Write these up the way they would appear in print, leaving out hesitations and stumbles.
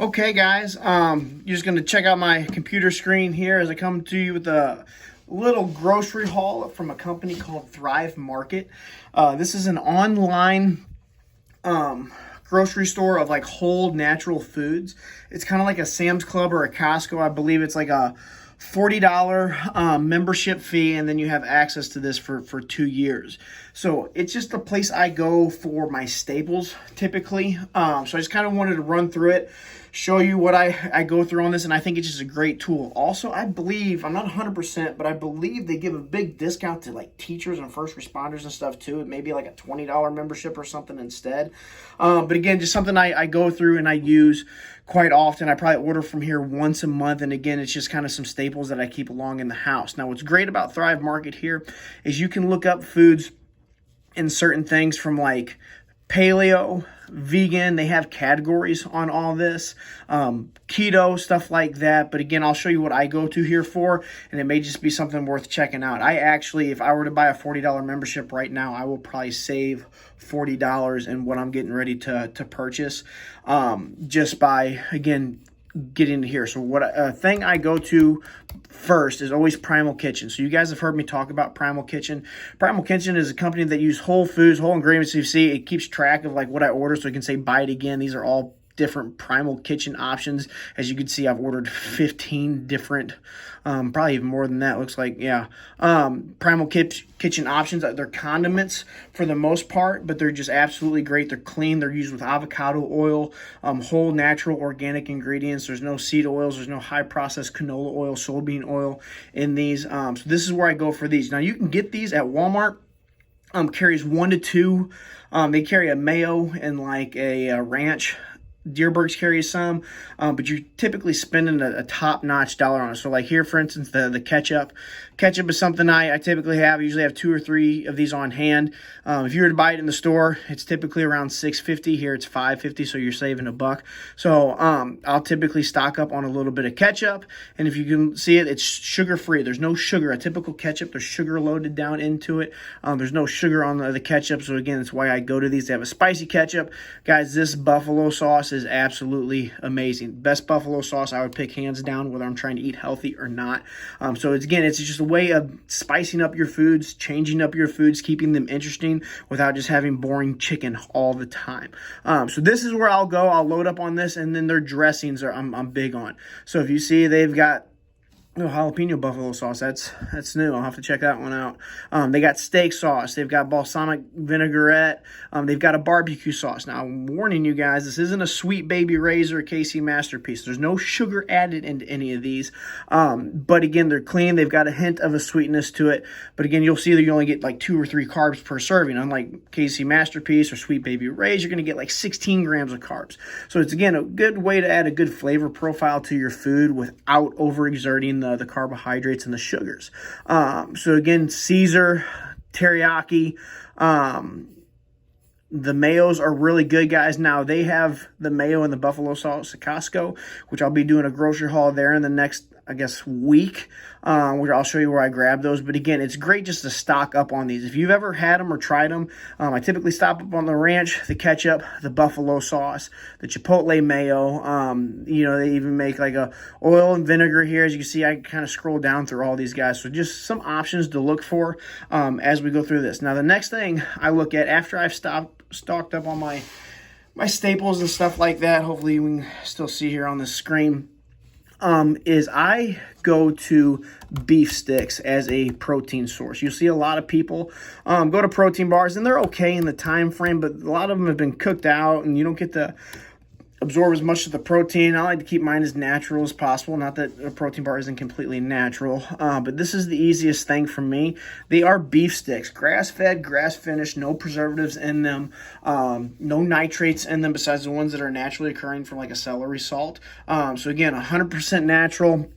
Okay, guys, you're just going to check out my computer screen here as I come to you with a little grocery haul from a company called Thrive Market. This is an online grocery store of like whole natural foods. It's kind of like a Sam's Club or a Costco. I believe it's like a $40 membership fee, and then you have access to this for 2 years. So it's just a place I go for my staples typically. So I just kind of wanted to run through it, show you what I go through on this, and I think it's just a great tool. Also, I believe, I'm not 100%, but I believe they give a big discount to like teachers and first responders and stuff too. It may be like a $20 membership or something instead. But again, just something I go through and I use quite often. I probably order from here once a month, and again, it's just kind of some staples that I keep along in the house. Now, what's great about Thrive Market here is you can look up foods and certain things from like paleo, vegan. They have categories on all this, keto, stuff like that. But again, I'll show you what I go to here for, and it may just be something worth checking out. I actually, if I were to buy a $40 membership right now, I will probably save $40 in what I'm getting ready to purchase, just by, again, get into here. So what a thing I go to first is always Primal Kitchen. So you guys have heard me talk about Primal Kitchen. Primal Kitchen is a company that uses whole foods, whole ingredients. You see, it keeps track of like what I order, so you can say buy it again. These are all different Primal Kitchen options. As you can see, I've ordered 15 different, probably even more than that, looks like, yeah. Primal Kitchen options. They're condiments for the most part, but they're just absolutely great. They're clean. They're used with avocado oil, whole natural organic ingredients. There's no seed oils. There's no high processed canola oil, soybean oil in these. So this is where I go for these. Now you can get these at Walmart. Carries 1 to 2. They carry a mayo and like a ranch. Deerbergs carries some, but you're typically spending a top-notch dollar on it. So like here, for instance, the ketchup. Ketchup is something I typically have. I usually have 2 or 3 of these on hand. If you were to buy it in the store, it's typically around $6.50. Here it's $5.50, so you're saving $1. So I'll typically stock up on a little bit of ketchup, and if you can see it, it's sugar-free. There's no sugar. A typical ketchup, there's sugar loaded down into it. There's no sugar on the ketchup, so again, that's why I go to these. They have a spicy ketchup. Guys, this buffalo sauce is absolutely amazing. Best buffalo sauce I would pick hands down, whether I'm trying to eat healthy or not. So it's just a way of spicing up your foods, changing up your foods, keeping them interesting without just having boring chicken all the time. So this is where I'll go. I'll load up on this, and then their dressings I'm big on. So if you see, they've got jalapeno buffalo sauce. That's new. I'll have to check that one out. They got steak sauce. They've got balsamic vinaigrette. They've got a barbecue sauce. Now, I'm warning you guys, this isn't a Sweet Baby Ray's or a KC Masterpiece. There's no sugar added into any of these. But again, they're clean. They've got a hint of a sweetness to it. But again, you'll see that you only get like 2 or 3 carbs per serving. Unlike KC Masterpiece or Sweet Baby Ray's, you're going to get like 16 grams of carbs. So it's, again, a good way to add a good flavor profile to your food without overexerting the carbohydrates and the sugars. So again, Caesar, teriyaki, the mayos are really good, guys. Now, they have the mayo and the buffalo sauce at Costco, which I'll be doing a grocery haul there in the next, I guess, week, where I'll show you where I grab those. But again, it's great just to stock up on these. If you've ever had them or tried them, I typically stock up on the ranch, the ketchup, the buffalo sauce, the chipotle mayo. They even make like a oil and vinegar here. As you can see, I kind of scroll down through all these guys. So just some options to look for as we go through this. Now, the next thing I look at after I've stocked up on my staples and stuff like that, hopefully you can still see here on the screen, is I go to beef sticks as a protein source. You see a lot of people go to protein bars, and they're okay in the time frame, but a lot of them have been cooked out, and you don't get to absorb as much of the protein. I like to keep mine as natural as possible. Not that a protein bar isn't completely natural, but this is the easiest thing for me. They are beef sticks, grass-fed, grass-finished, no preservatives in them, no nitrates in them besides the ones that are naturally occurring from like a celery salt. So again, 100% natural.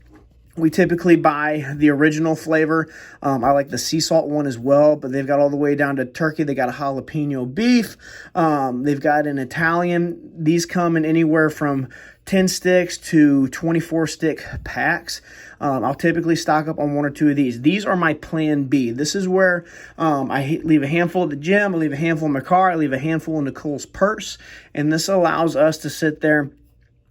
We typically buy the original flavor. I like the sea salt one as well, but they've got all the way down to turkey. They got a jalapeno beef. They've got an Italian. These come in anywhere from 10 sticks to 24 stick packs. I'll typically stock up on 1 or 2 of these. These are my plan B. This is where I leave a handful at the gym. I leave a handful in my car. I leave a handful in Nicole's purse. And this allows us to sit there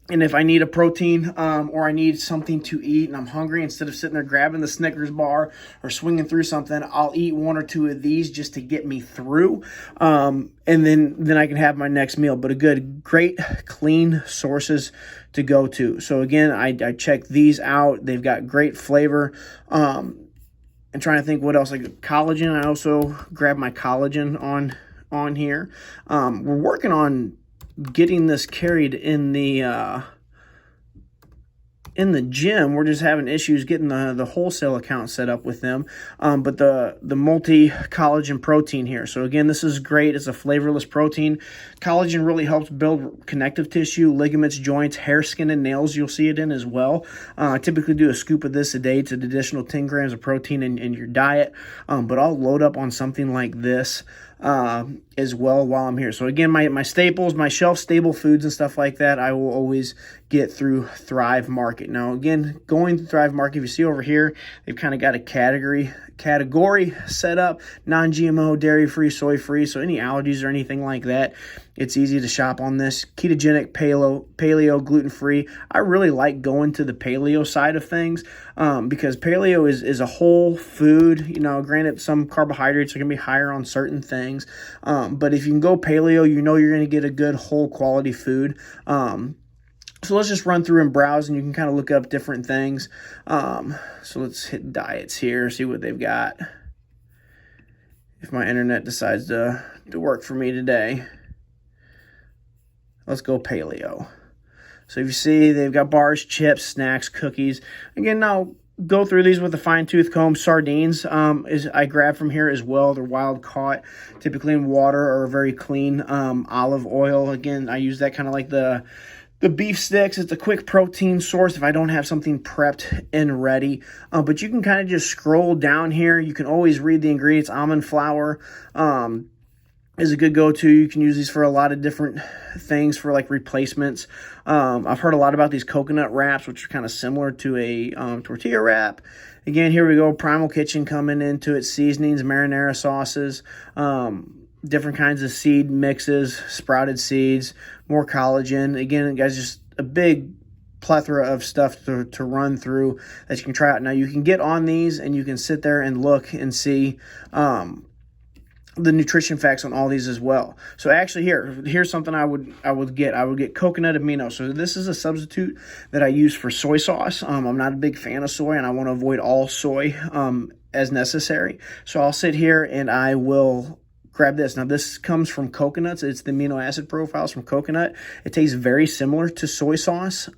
And if I need a protein or I need something to eat and I'm hungry, instead of sitting there grabbing the Snickers bar or swinging through something, I'll eat one or two of these just to get me through. And then I can have my next meal. But great, clean sources to go to. So again, I check these out. They've got great flavor. And trying to think what else. Like collagen, I also grab my collagen on here. We're working on getting this carried in the gym. We're just having issues getting the wholesale account set up with them. But the multi collagen protein here. So again, this is great. It's a flavorless protein. Collagen really helps build connective tissue, ligaments, joints, hair, skin, and nails. You'll see it in as well. I typically do a scoop of this a day. It's an additional 10 grams of protein in your diet. But I'll load up on something like this as well while I'm here. So again, my staples, my shelf stable foods and stuff like that, I will always get through Thrive Market. Now again, going to Thrive Market, if you see over here, they've kind of got a category set up: non-GMO, dairy-free, soy-free. So any allergies or anything like that, it's easy to shop on this. Ketogenic, paleo, gluten-free. I really like going to the paleo side of things because paleo is a whole food. You know, granted, some carbohydrates are going to be higher on certain things, but if you can go paleo, you know you're going to get a good whole quality food. So let's just run through and browse, and you can kind of look up different things. So let's hit diets here, see what they've got. If my internet decides to work for me today. Let's go paleo. So if you see, they've got bars, chips, snacks, cookies. Again, now go through these with a fine-tooth comb. Sardines I grab from here as well. They're wild caught, typically in water or very clean olive oil. Again, I use that kind of like the beef sticks. It's a quick protein source if I don't have something prepped and ready. But you can kind of just scroll down here. You can always read the ingredients. Almond flour is a good go-to. You can use these for a lot of different things for like replacements. I've heard a lot about these coconut wraps, which are kind of similar to a tortilla wrap. Again, here we go. Primal Kitchen coming into it. Seasonings, marinara sauces, different kinds of seed mixes, sprouted seeds, more collagen. Again, guys, just a big plethora of stuff to run through that you can try out. Now, you can get on these and you can sit there and look and see the nutrition facts on all these as well. So actually here's something I would get coconut amino. So this is a substitute that I use for soy sauce. I'm not a big fan of soy, and I want to avoid all soy as necessary. So I'll sit here and I will grab this. Now, this comes from coconuts. It's the amino acid profiles from coconut. It tastes very similar to soy sauce.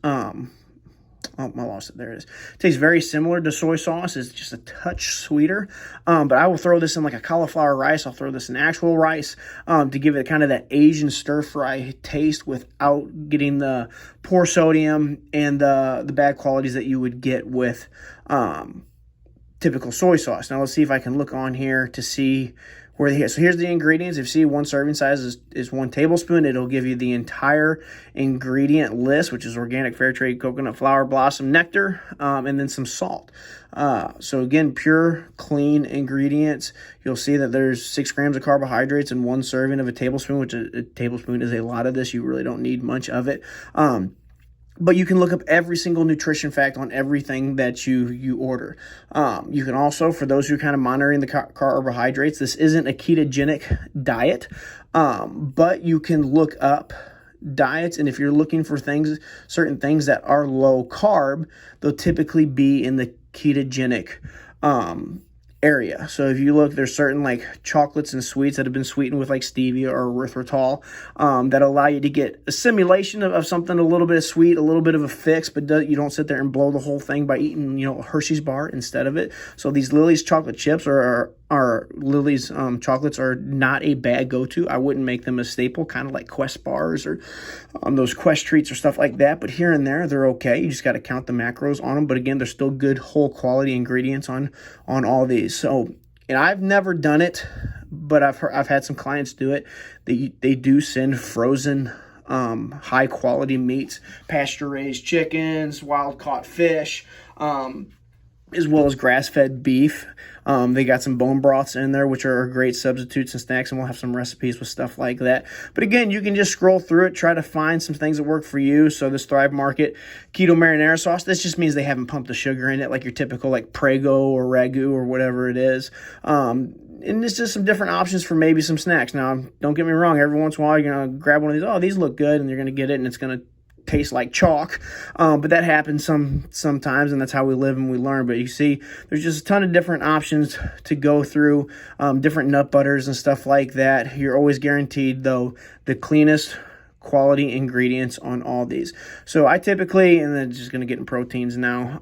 Oh, I lost it. There it is. It tastes very similar to soy sauce. It's just a touch sweeter. But I will throw this in like a cauliflower rice. I'll throw this in actual rice to give it kind of that Asian stir-fry taste without getting the poor sodium and the bad qualities that you would get with typical soy sauce. Now, let's see if I can look on here to see where they hit. So here's the ingredients. If you see, one serving size is 1 tablespoon. It'll give you the entire ingredient list, which is organic fair trade coconut flour, blossom nectar, and then some salt. So again, pure, clean ingredients. You'll see that there's 6 grams of carbohydrates in 1 serving of a tablespoon, which a tablespoon is a lot of this. You really don't need much of it. But you can look up every single nutrition fact on everything that you order. You can also, for those who are kind of monitoring the carbohydrates, this isn't a ketogenic diet, but you can look up diets, and if you're looking for certain things that are low carb, they'll typically be in the ketogenic area. So if you look, there's certain like chocolates and sweets that have been sweetened with like stevia or erythritol that allow you to get a simulation of something a little bit of sweet, a little bit of a fix, but you don't sit there and blow the whole thing by eating, a Hershey's bar instead of it. So these Lily's chocolate chips or Lily's chocolates are not a bad go-to. I wouldn't make them a staple, kind of like Quest bars or those Quest treats or stuff like that. But here and there, they're okay. You just got to count the macros on them. But again, they're still good whole quality ingredients on all these. So, and I've never done it, but I've had some clients do it. They do send frozen high quality meats, pasture raised chickens, wild caught fish. as well as grass-fed beef. They got some bone broths in there, which are great substitutes and snacks, and we'll have some recipes with stuff like that. But again, you can just scroll through it, try to find some things that work for you. So this Thrive Market keto marinara sauce, this just means they haven't pumped the sugar in it like your typical like Prego or Ragu or whatever it is. And it's just some different options for maybe some snacks. Now, don't get me wrong, every once in a while you're going to grab one of these, oh, these look good, and you're going to get it, and it's going to taste like chalk, but that happens sometimes, and that's how we live and we learn. But you see, there's just a ton of different options to go through, different nut butters and stuff like that. You're always guaranteed, though, the cleanest quality ingredients on all these. So I typically, and then just going to get in proteins now,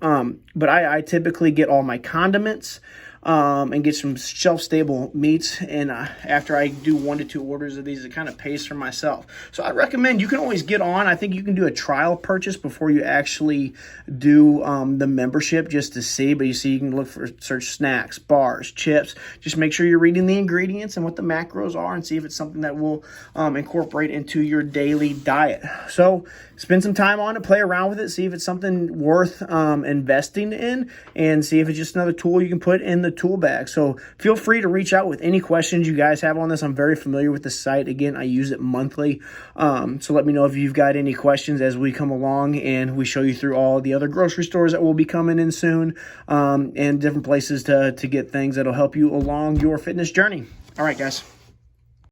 but I typically get all my condiments, and get some shelf-stable meats. And after I do 1 to 2 orders of these, it kind of pays for myself. So I recommend, you can always get on. I think you can do a trial purchase before you actually do the membership just to see. But you see, you can look for, search snacks, bars, chips. Just make sure you're reading the ingredients and what the macros are, and see if it's something that will incorporate into your daily diet. So spend some time on it, play around with it, see if it's something worth investing in, and see if it's just another tool you can put in the tool bag. So feel free to reach out with any questions you guys have on this. I'm very familiar with the site. Again, I use it monthly. So let me know if you've got any questions as we come along and we show you through all the other grocery stores that will be coming in soon, and different places to get things that'll help you along your fitness journey. All right, guys.